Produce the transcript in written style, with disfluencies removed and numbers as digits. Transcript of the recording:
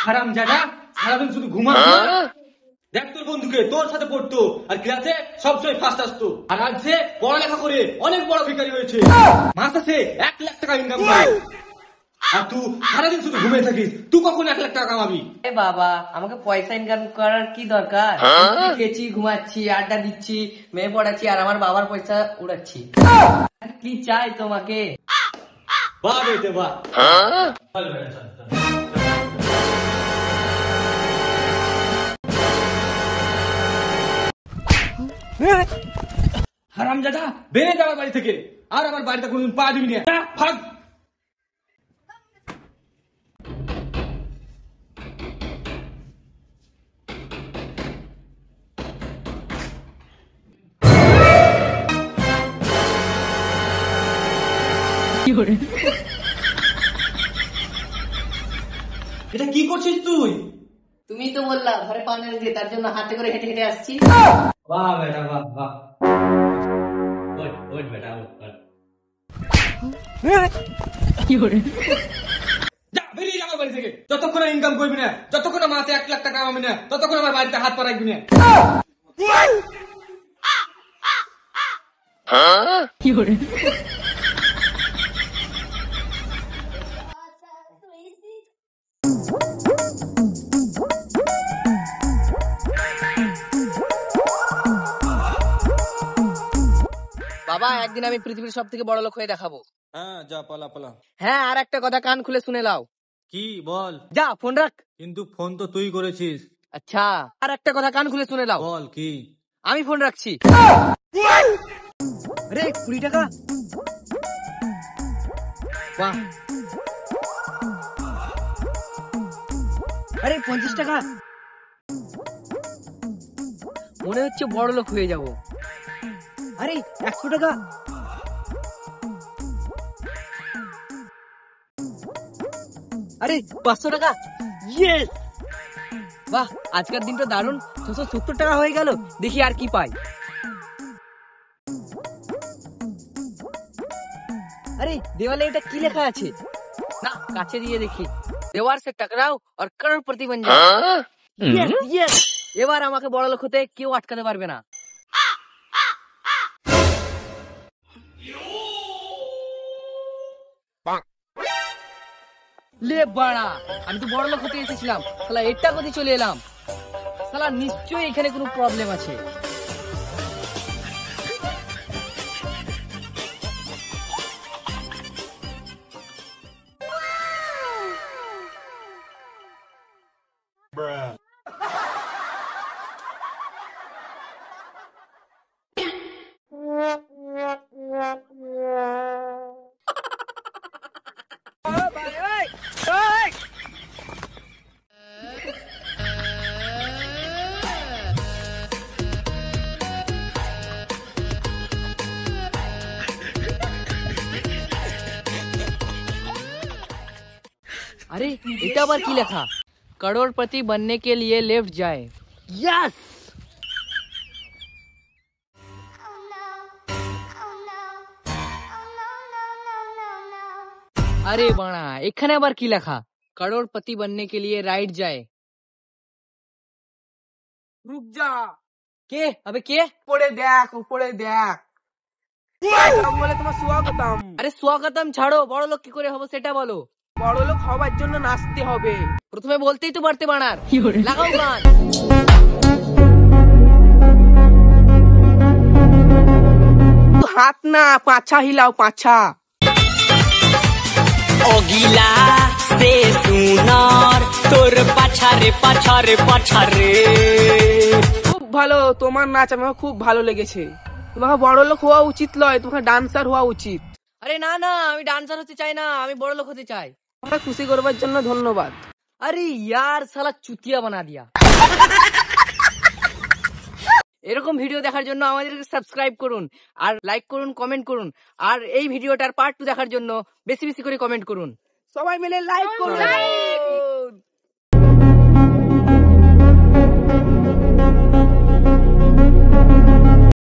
হারামজাদা, সারাদিন শুধু ঘুমাস না। দেখ তোর বন্ধুকে, তোর সাথে পড়তো আর ক্লাসে সবসময় ফার্স্ট আসতো, আর আজ সে পড়ালেখা করে অনেক বড় ভিখারি হয়েছে। মাসে সে 1 লাখ টাকা ইনকাম করে, আর তুই সারাদিন শুধু ঘুমিয়ে থাকিস। তুই কখন 1 লাখ টাকা কামাবি? বাবা, আমাকে পয়সা ইনকাম করার কি দরকার? খেয়েছি, ঘুমাচ্ছি, আড্ডা দিচ্ছি, মেয়ে পড়াচ্ছি, আর আমার বাবার পয়সা উড়াচ্ছি। কি চাই তোমাকে? বাহ বেটে বাহ। হারামজাদা, বেরিয়ে যা আমার বাড়ি থেকে, আর আমার বাড়িতে কোনদিন পা দিবি না। ভাগ। এটা কি করছিস তুই? তুমি তো বললা ঘরে পানি দিয়ে, তার জন্য হাতে করে হেঁটে হেঁটে আসছি। বাহ বেটা বাহ বাহ। ওই বেটা যা, বেরিয়ে যা আমার বাড়ি থেকে। যতক্ষণ ইনকাম করবি না, যতক্ষণ মাসে 1 লাখ টাকা কামাবি না, ততক্ষণ আমার বাড়িতে হাত পা রাখবি না। বাবা, একদিন আমি পৃথিবীর সব থেকে বড় লোক হয়ে দেখাবো। হ্যাঁ, যা পালা পালা। হ্যাঁ, আর একটা কথা কান খুলে শুনে লাও। কি বল? যা, ফোন রাখ। কিন্তু ফোন তো তুই করেছিস। আচ্ছা, আর একটা কথা কান খুলে শুনে লাও। বল কি? আমি ফোন রাখছি। আরে 20 টাকা। বাহ। আরে 50 টাকা। মনে হচ্ছে বড় লোক হয়ে যাব। আরে 100 টাকা। আরে 500 টাকা। ইয়েস। বাহ, আজকের দিনটা দারুণ। 670 টাকা হয়ে গেল। দেখি আর কি পাই। আরে দেওয়ালে এটা কি লেখা আছে? না, কাছে দিয়ে দেখি। দেওয়ার সে টকরাও আর করোড়পতি বন যাও। Yes yes. এবার আমাকে বড় লোক হতে কেউ আটকাতে পারবে না। লে বাড়া, আমি তো বড় লোক হতে এসেছিলাম, শালা এটা কোথায় চলে এলাম? শালা নিশ্চয়ই এখানে কোনো প্রবলেম আছে। अरे এটা আবার কি লেখা? करोड़पति बनने के लिए लेफ्ट जाए। यस। আরে বাড়া, এখানে আবার কি লেখা? करोड़पति बनने के लिए राइट जाए। रुक जा, কে? আবে কে? উপরে দেখ, উপরে দেখ। বলে তোমার স্বাগতম। আরে স্বাগতম ছাড়ো, বড় লোক কি করে হবো সেটা বলো। বড় লোক হবার জন্য নাচতে হবে। প্রথমে বলতেই তো পারতে বানার। লাগাও গান। হাত না, পাছা হিলাও, পাছা। অগিলা সে সুনার তোর পাছারে পাছারে পাছারে। খুব ভালো, তোমার নাচ আমার খুব ভালো লেগেছে। তোমাকে বড় লোক হওয়া উচিত নয়, তোমাকে ডান্সার হওয়া উচিত। আরে না না, আমি ডান্সার হতে চাই না, আমি বড় লোক হতে চাই। তোমাকে খুশি করবার জন্য ধন্যবাদ। আরে ইয়ার, শালা চুতিয়া বানা দিয়া। এরকম ভিডিও দেখার জন্য আমাদেরকে সাবস্ক্রাইব করুন, আর লাইক করুন, কমেন্ট করুন, আর এই ভিডিওটার পার্ট 2 দেখার জন্য বেশি বেশি করে কমেন্ট করুন। সবাই মিলে লাইক করুন।